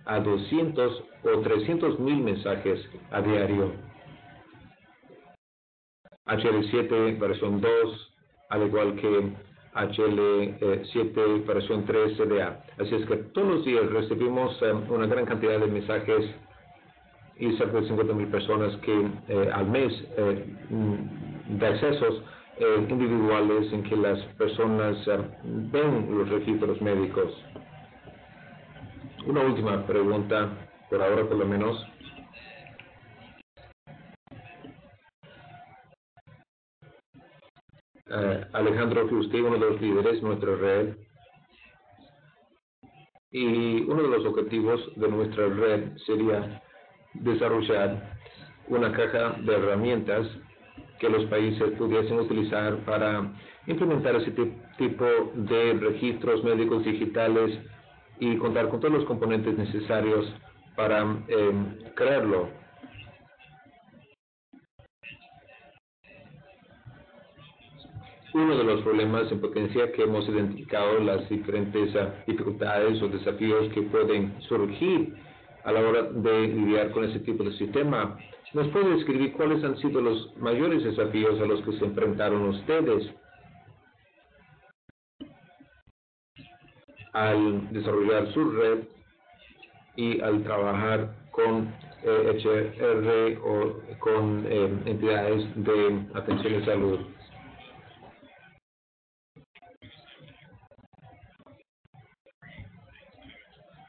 a 200 o 300,000 mensajes a diario. HL7 versión 2, al igual que HL7 versión 3 CDA. Así es que todos los días recibimos una gran cantidad de mensajes y cerca de 50,000 personas que al mes de accesos individuales en que las personas ven los registros médicos. Una última pregunta, por ahora por lo menos. Alejandro, que usted es uno de los líderes de nuestra red y uno de los objetivos de nuestra red sería desarrollar una caja de herramientas que los países pudiesen utilizar para implementar ese tipo de registros médicos digitales y contar con todos los componentes necesarios para crearlo. Uno de los problemas en potencia que hemos identificado, las diferentes dificultades o desafíos que pueden surgir a la hora de lidiar con ese tipo de sistema. ¿Nos puede describir cuáles han sido los mayores desafíos a los que se enfrentaron ustedes al desarrollar su red y al trabajar con HR o con entidades de atención de salud?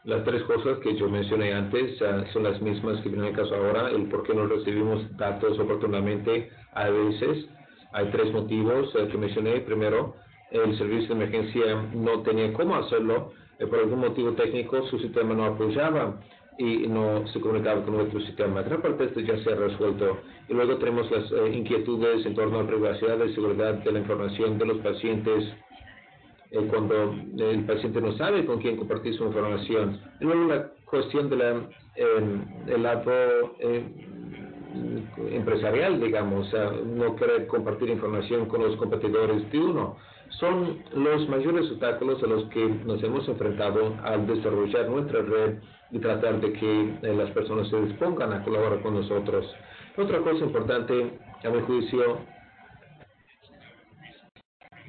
Las tres cosas que yo mencioné antes son las mismas que vienen en el caso ahora. El por qué no recibimos datos oportunamente a veces. Hay tres motivos que mencioné. Primero, el servicio de emergencia no tenía cómo hacerlo. Por algún motivo técnico su sistema no apoyaba y no se comunicaba con nuestro sistema. Gran parte de esto ya se ha resuelto. Y luego tenemos las inquietudes en torno a la privacidad y seguridad de la información de los pacientes cuando el paciente no sabe con quién compartir su información. Y luego la cuestión de el lado empresarial, digamos, no querer compartir información con los competidores de uno. Son los mayores obstáculos a los que nos hemos enfrentado al desarrollar nuestra red y tratar de que las personas se dispongan a colaborar con nosotros. Otra cosa importante, a mi juicio,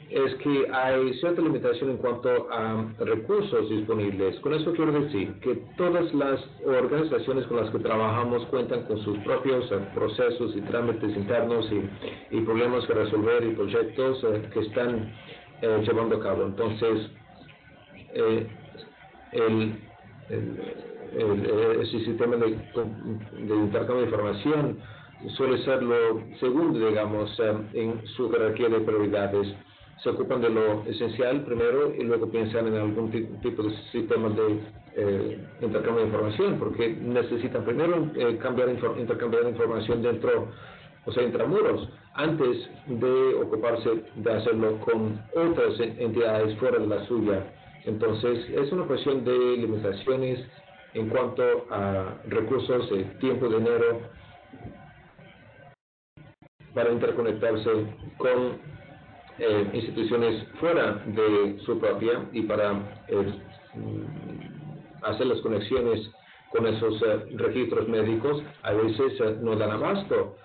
es que hay cierta limitación en cuanto a recursos disponibles. Con eso quiero decir que todas las organizaciones con las que trabajamos cuentan con sus propios procesos y trámites internos y problemas que resolver y proyectos que están llevando a cabo. Entonces, ese sistema de intercambio de información suele ser lo segundo, digamos, en su jerarquía de prioridades. Se ocupan de lo esencial primero y luego piensan en algún tipo de sistema de intercambio de información, porque necesitan primero intercambiar información dentro, o sea, intramuros, antes de ocuparse de hacerlo con otras entidades fuera de la suya. Entonces, es una cuestión de limitaciones en cuanto a recursos, tiempo, dinero, para interconectarse con instituciones fuera de su propia y para hacer las conexiones con esos registros médicos. A veces no dan abasto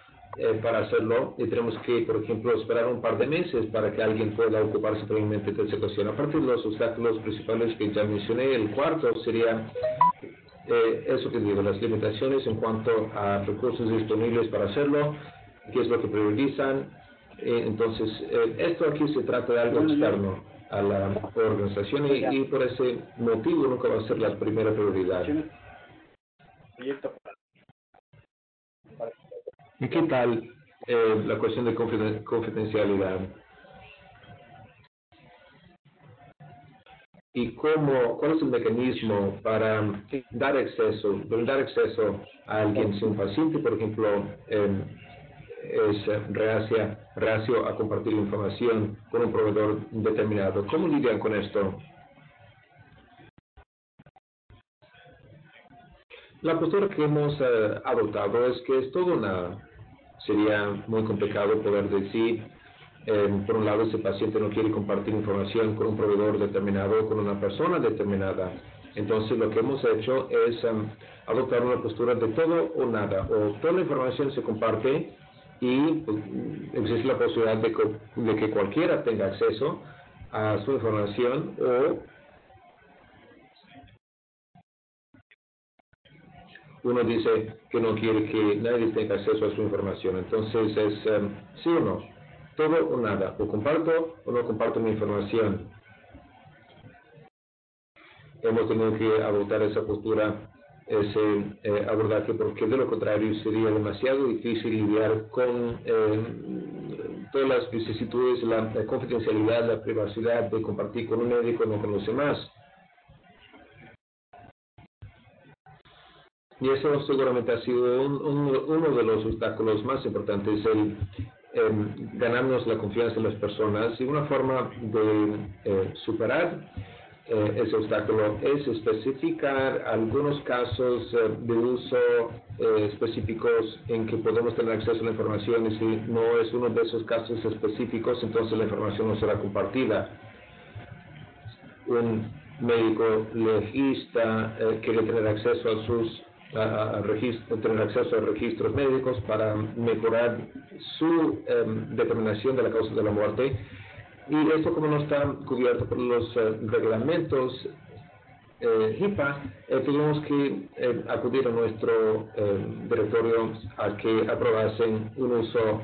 para hacerlo y tenemos que, por ejemplo, esperar un par de meses para que alguien pueda ocuparse plenamente de esa cuestión. Aparte de los obstáculos principales que ya mencioné, el cuarto sería eso que digo, las limitaciones en cuanto a recursos disponibles para hacerlo, qué es lo que priorizan. Entonces, esto aquí se trata de algo externo a la organización y por ese motivo nunca va a ser la primera prioridad. ¿Y qué tal la cuestión de confidencialidad? ¿Y cuál es el mecanismo para brindar acceso a alguien? Si un paciente, por ejemplo, es reacio a compartir información con un proveedor determinado, ¿cómo lidian con esto? La postura que hemos adoptado es que es todo nada. Sería muy complicado poder decir, por un lado, ese paciente no quiere compartir información con un proveedor determinado, con una persona determinada. Entonces, lo que hemos hecho es adoptar una postura de todo o nada. O toda la información se comparte y pues, existe la posibilidad de que cualquiera tenga acceso a su información, o uno dice que no quiere que nadie tenga acceso a su información. Entonces es sí o no, todo o nada, o comparto o no comparto mi información. Hemos tenido que adoptar esa postura, ese abordaje, porque de lo contrario sería demasiado difícil lidiar con todas las vicisitudes, la confidencialidad, la privacidad de compartir con un médico, no con los demás. Y eso seguramente ha sido uno de los obstáculos más importantes, el ganarnos la confianza de las personas. Y una forma de superar ese obstáculo es especificar algunos casos de uso específicos en que podemos tener acceso a la información, y si no es uno de esos casos específicos, entonces la información no será compartida. Un médico legista quiere tener acceso tener acceso a registros médicos para mejorar su determinación de la causa de la muerte, y esto, como no está cubierto por los reglamentos HIPAA, tuvimos que acudir a nuestro directorio a que aprobasen un uso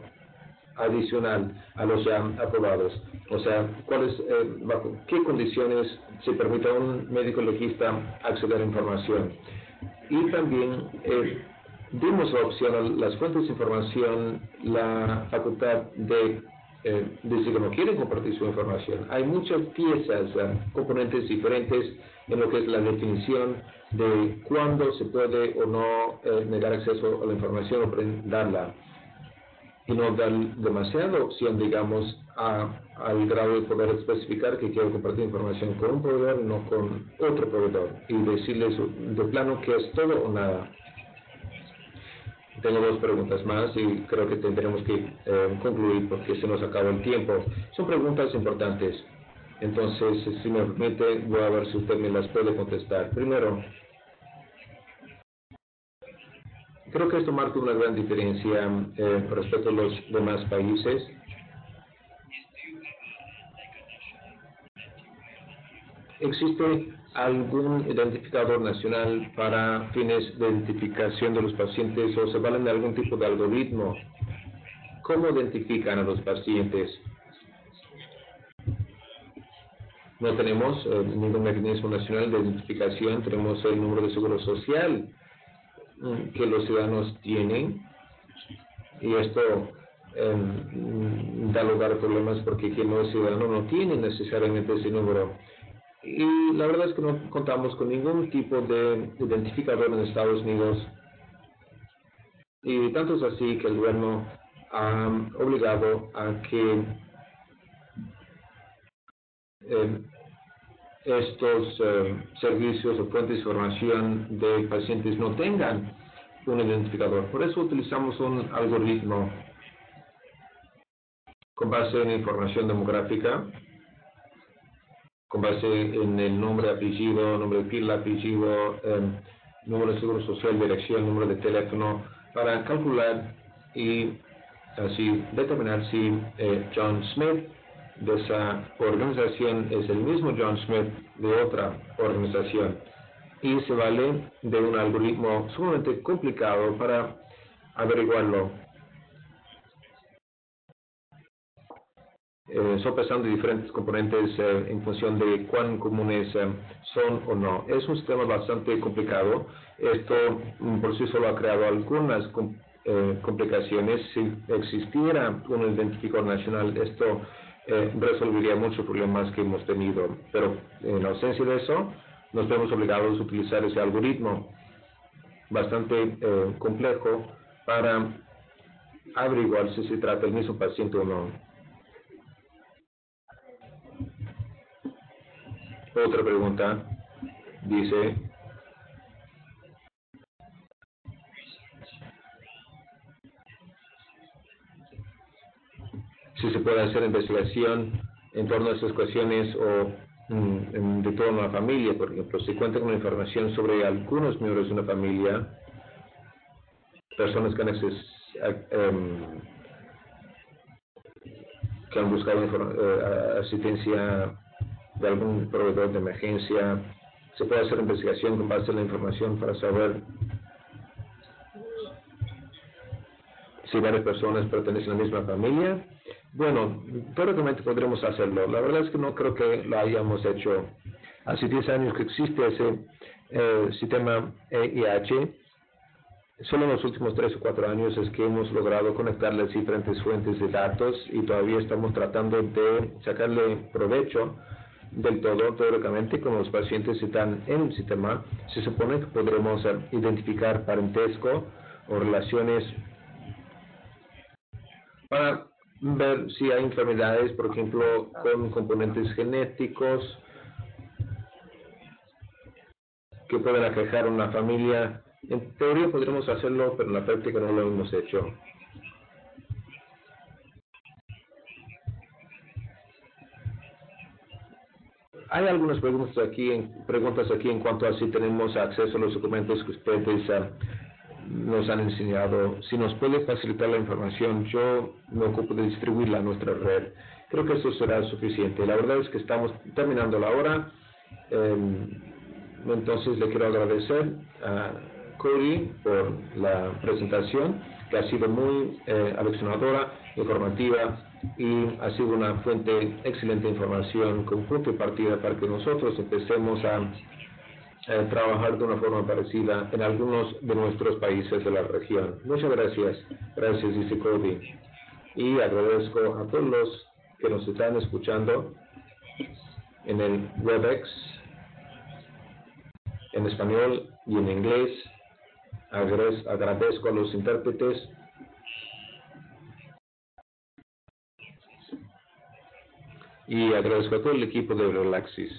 adicional a los ya aprobados. O sea, bajo qué condiciones se permite a un médico legista acceder a información. Y también dimos la opción a las fuentes de información la facultad de decir que no quieren compartir su información. Hay muchas piezas, componentes diferentes en lo que es la definición de cuándo se puede o no negar acceso a la información o brindarla, y no dar demasiada opción, digamos, al grado de poder especificar que quiero compartir información con un proveedor y no con otro proveedor, y decirles de plano que es todo o nada. Tengo dos preguntas más y creo que tendremos que concluir porque se nos acaba el tiempo. Son preguntas importantes, entonces, si me permite, voy a ver si usted me las puede contestar. Primero, creo que esto marca una gran diferencia respecto a los demás países. ¿Existe algún identificador nacional para fines de identificación de los pacientes, o se valen de algún tipo de algoritmo? ¿Cómo identifican a los pacientes? No tenemos ningún mecanismo nacional de identificación. Tenemos el número de seguro social que los ciudadanos tienen, y esto da lugar a problemas porque quien no es ciudadano no tiene necesariamente ese número. Y la verdad es que no contamos con ningún tipo de identificador en Estados Unidos. Y tanto es así que el gobierno ha obligado a que estos servicios o fuentes de información de pacientes no tengan un identificador. Por eso utilizamos un algoritmo con base en información demográfica, con base en el nombre, apellido, nombre de pila, apellido, número de seguro social, dirección, número de teléfono, para calcular y así determinar si John Smith de esa organización es el mismo John Smith de otra organización. Y se vale de un algoritmo sumamente complicado para averiguarlo, sopesando diferentes componentes en función de cuán comunes son o no. Es un sistema bastante complicado. Esto por sí solo ha creado algunas complicaciones. Si existiera un identificador nacional, esto resolvería muchos problemas que hemos tenido. Pero en ausencia de eso, nos vemos obligados a utilizar ese algoritmo bastante complejo para averiguar si se trata del mismo paciente o no. Otra pregunta dice: si se puede hacer investigación en torno a estas cuestiones o de toda una familia, por ejemplo, si cuenta con información sobre algunos miembros de una familia, personas que han buscado asistencia de algún proveedor de emergencia, se puede hacer investigación con base en la información para saber si varias personas pertenecen a la misma familia. Bueno, teóricamente podremos hacerlo. La verdad es que no creo que lo hayamos hecho. Hace 10 años que existe ese sistema EIH. Solo en los últimos 3 o 4 años es que hemos logrado conectar las diferentes fuentes de datos y todavía estamos tratando de sacarle provecho del todo. Teóricamente, como los pacientes están en el sistema, se supone que podremos identificar parentesco o relaciones para ver si hay enfermedades, por ejemplo, con componentes genéticos que pueden aquejar a una familia. En teoría podremos hacerlo, pero en la práctica no lo hemos hecho. Hay algunas preguntas aquí en cuanto a si tenemos acceso a los documentos que ustedes nos han enseñado. Si nos puede facilitar la información, yo me ocupo de distribuirla a nuestra red. Creo que eso será suficiente. La verdad es que estamos terminando la hora. Entonces le quiero agradecer a Cody por la presentación, que ha sido muy aleccionadora, informativa, y ha sido una fuente excelente de información con punto de partida para que nosotros empecemos a trabajar de una forma parecida en algunos de nuestros países de la región. Muchas gracias. Gracias, dice Cody. Y agradezco a todos los que nos están escuchando en el WebEx, en español y en inglés. Agradezco a los intérpretes. Y agradezco a todo el equipo de Relaxis.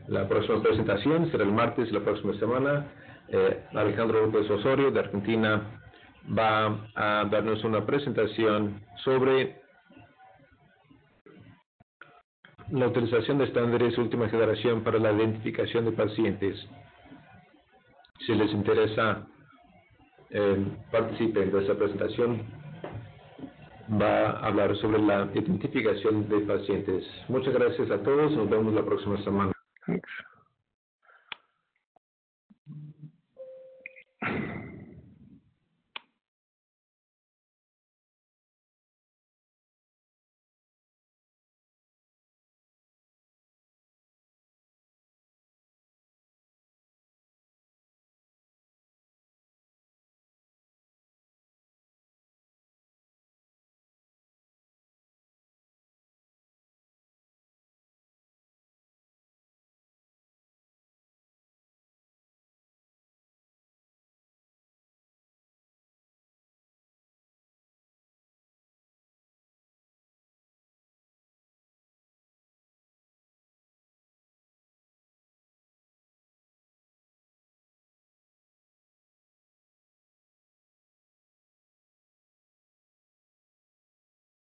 La próxima presentación será el martes de la próxima semana. Alejandro López Osorio de Argentina va a darnos una presentación sobre la utilización de estándares de última generación para la identificación de pacientes. Si les interesa, participen de esa presentación. Va a hablar sobre la identificación de pacientes. Muchas gracias a todos. Nos vemos la próxima semana. Thanks.